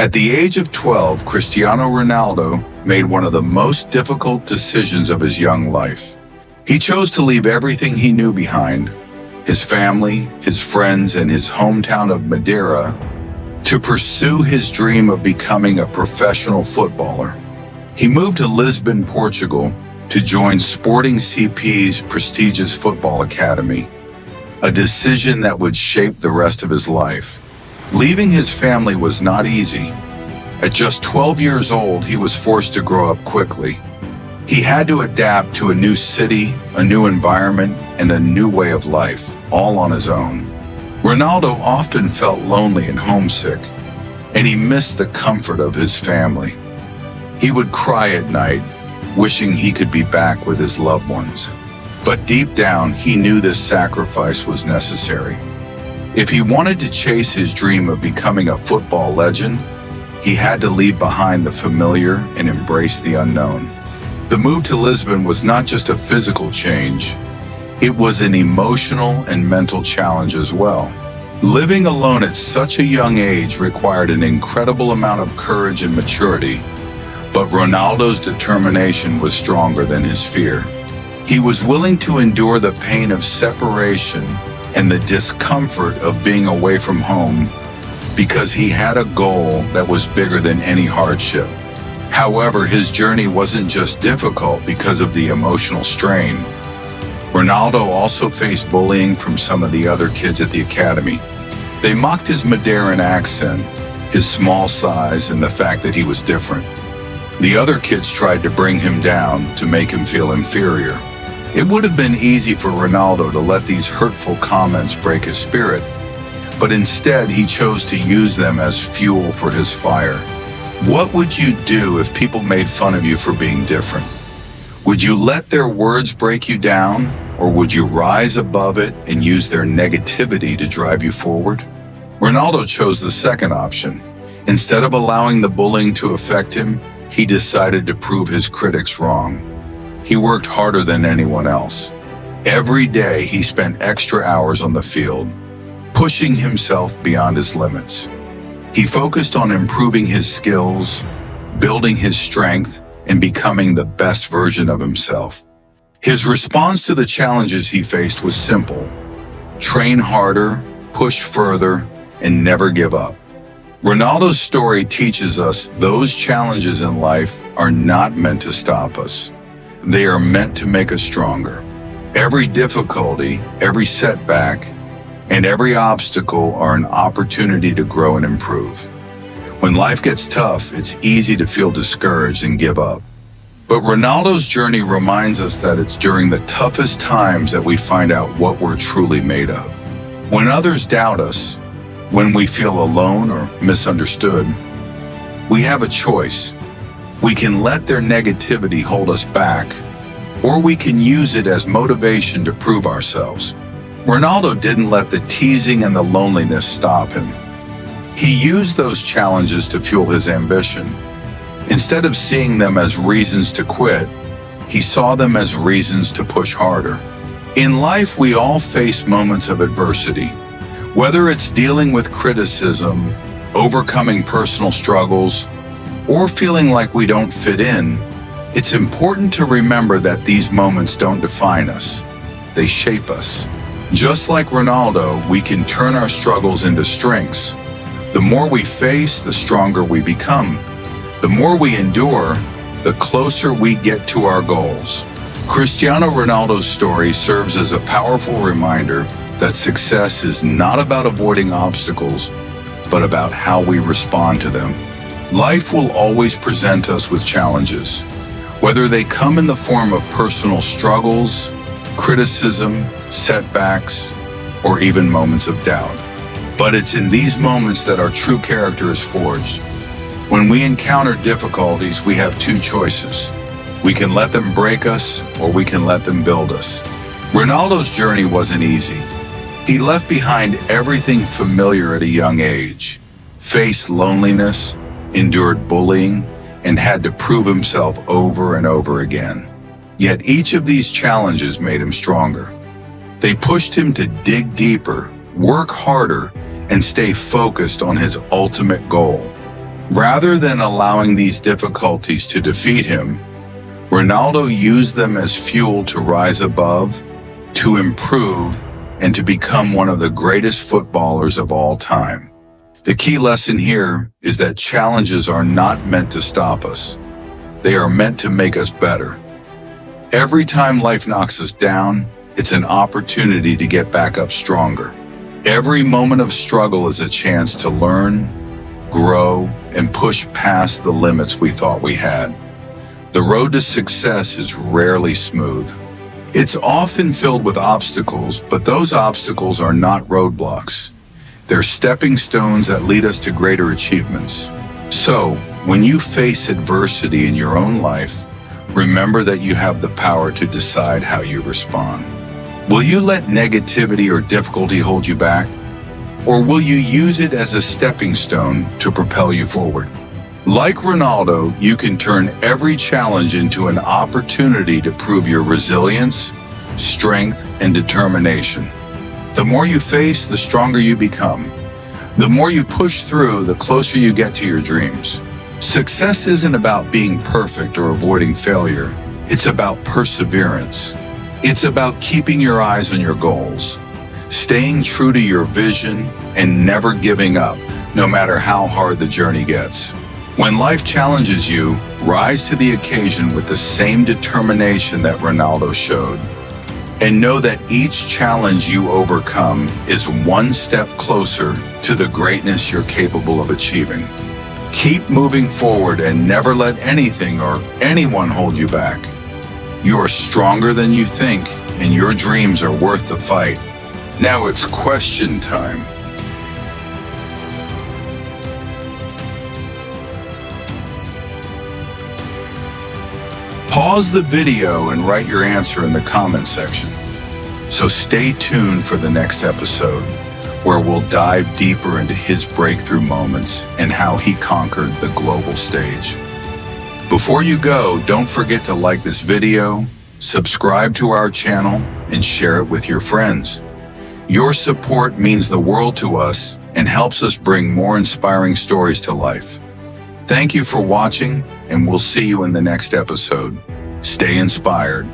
At the age of 12, Cristiano Ronaldo made one of the most difficult decisions of his young life. He chose to leave everything he knew behind, his family, his friends, and his hometown of Madeira, to pursue his dream of becoming a professional footballer. He moved to Lisbon, Portugal, to join Sporting CP's prestigious football academy, a decision that would shape the rest of his life. Leaving his family was not easy. At just 12 years old, he was forced to grow up quickly. He had to adapt to a new city, a new environment, and a new way of life, all on his own. Ronaldo often felt lonely and homesick, and he missed the comfort of his family. He would cry at night, wishing he could be back with his loved ones. But deep down, he knew this sacrifice was necessary. If he wanted to chase his dream of becoming a football legend, he had to leave behind the familiar and embrace the unknown. The move to Lisbon was not just a physical change, it was an emotional and mental challenge as well. Living alone at such a young age required an incredible amount of courage and maturity, but Ronaldo's determination was stronger than his fear. He was willing to endure the pain of separation and the discomfort of being away from home because he had a goal that was bigger than any hardship. However, his journey wasn't just difficult because of the emotional strain. Ronaldo also faced bullying from some of the other kids at the academy. They mocked his Madeiran accent, his small size, and the fact that he was different. The other kids tried to bring him down to make him feel inferior. It would have been easy for Ronaldo to let these hurtful comments break his spirit, but instead he chose to use them as fuel for his fire. What would you do if people made fun of you for being different? Would you let their words break you down, or would you rise above it and use their negativity to drive you forward? Ronaldo chose the second option. Instead of allowing the bullying to affect him, he decided to prove his critics wrong. He worked harder than anyone else. Every day he spent extra hours on the field, pushing himself beyond his limits. He focused on improving his skills, building his strength, and becoming the best version of himself. His response to the challenges he faced was simple: train harder, push further, and never give up. Ronaldo's story teaches us those challenges in life are not meant to stop us. They are meant to make us stronger. Every difficulty, every setback, and every obstacle are an opportunity to grow and improve. When life gets tough, it's easy to feel discouraged and give up. But Ronaldo's journey reminds us that it's during the toughest times that we find out what we're truly made of. When others doubt us, when we feel alone or misunderstood, we have a choice. We can let their negativity hold us back, or we can use it as motivation to prove ourselves. Ronaldo didn't let the teasing and the loneliness stop him. He used those challenges to fuel his ambition. Instead of seeing them as reasons to quit, he saw them as reasons to push harder. In life, we all face moments of adversity. Whether it's dealing with criticism, overcoming personal struggles, or feeling like we don't fit in, it's important to remember that these moments don't define us. They shape us. Just like Ronaldo, we can turn our struggles into strengths. The more we face, the stronger we become. The more we endure, the closer we get to our goals. Cristiano Ronaldo's story serves as a powerful reminder that success is not about avoiding obstacles, but about how we respond to them. Life will always present us with challenges, whether they come in the form of personal struggles, criticism, setbacks, or even moments of doubt. But it's in these moments that our true character is forged. When we encounter difficulties, we have two choices. We can let them break us, or we can let them build us. Ronaldo's journey wasn't easy. He left behind everything familiar at a young age, faced loneliness, endured bullying, and had to prove himself over and over again. Yet each of these challenges made him stronger. They pushed him to dig deeper, work harder, and stay focused on his ultimate goal. Rather than allowing these difficulties to defeat him, Ronaldo used them as fuel to rise above, to improve, and to become one of the greatest footballers of all time. The key lesson here is that challenges are not meant to stop us. They are meant to make us better. Every time life knocks us down, it's an opportunity to get back up stronger. Every moment of struggle is a chance to learn, grow, and push past the limits we thought we had. The road to success is rarely smooth. It's often filled with obstacles, but those obstacles are not roadblocks. They're stepping stones that lead us to greater achievements. So, when you face adversity in your own life, remember that you have the power to decide how you respond. Will you let negativity or difficulty hold you back? Or will you use it as a stepping stone to propel you forward? Like Ronaldo, you can turn every challenge into an opportunity to prove your resilience, strength, and determination. The more you face, the stronger you become. The more you push through, the closer you get to your dreams. Success isn't about being perfect or avoiding failure. It's about perseverance. It's about keeping your eyes on your goals, staying true to your vision, and never giving up, no matter how hard the journey gets. When life challenges you, rise to the occasion with the same determination that Ronaldo showed. And know that each challenge you overcome is one step closer to the greatness you're capable of achieving. Keep moving forward and never let anything or anyone hold you back. You are stronger than you think, and your dreams are worth the fight. Now it's question time. Pause the video and write your answer in the comment section. So stay tuned for the next episode, where we'll dive deeper into his breakthrough moments and how he conquered the global stage. Before you go, don't forget to like this video, subscribe to our channel, and share it with your friends. Your support means the world to us and helps us bring more inspiring stories to life. Thank you for watching, and we'll see you in the next episode. Stay inspired.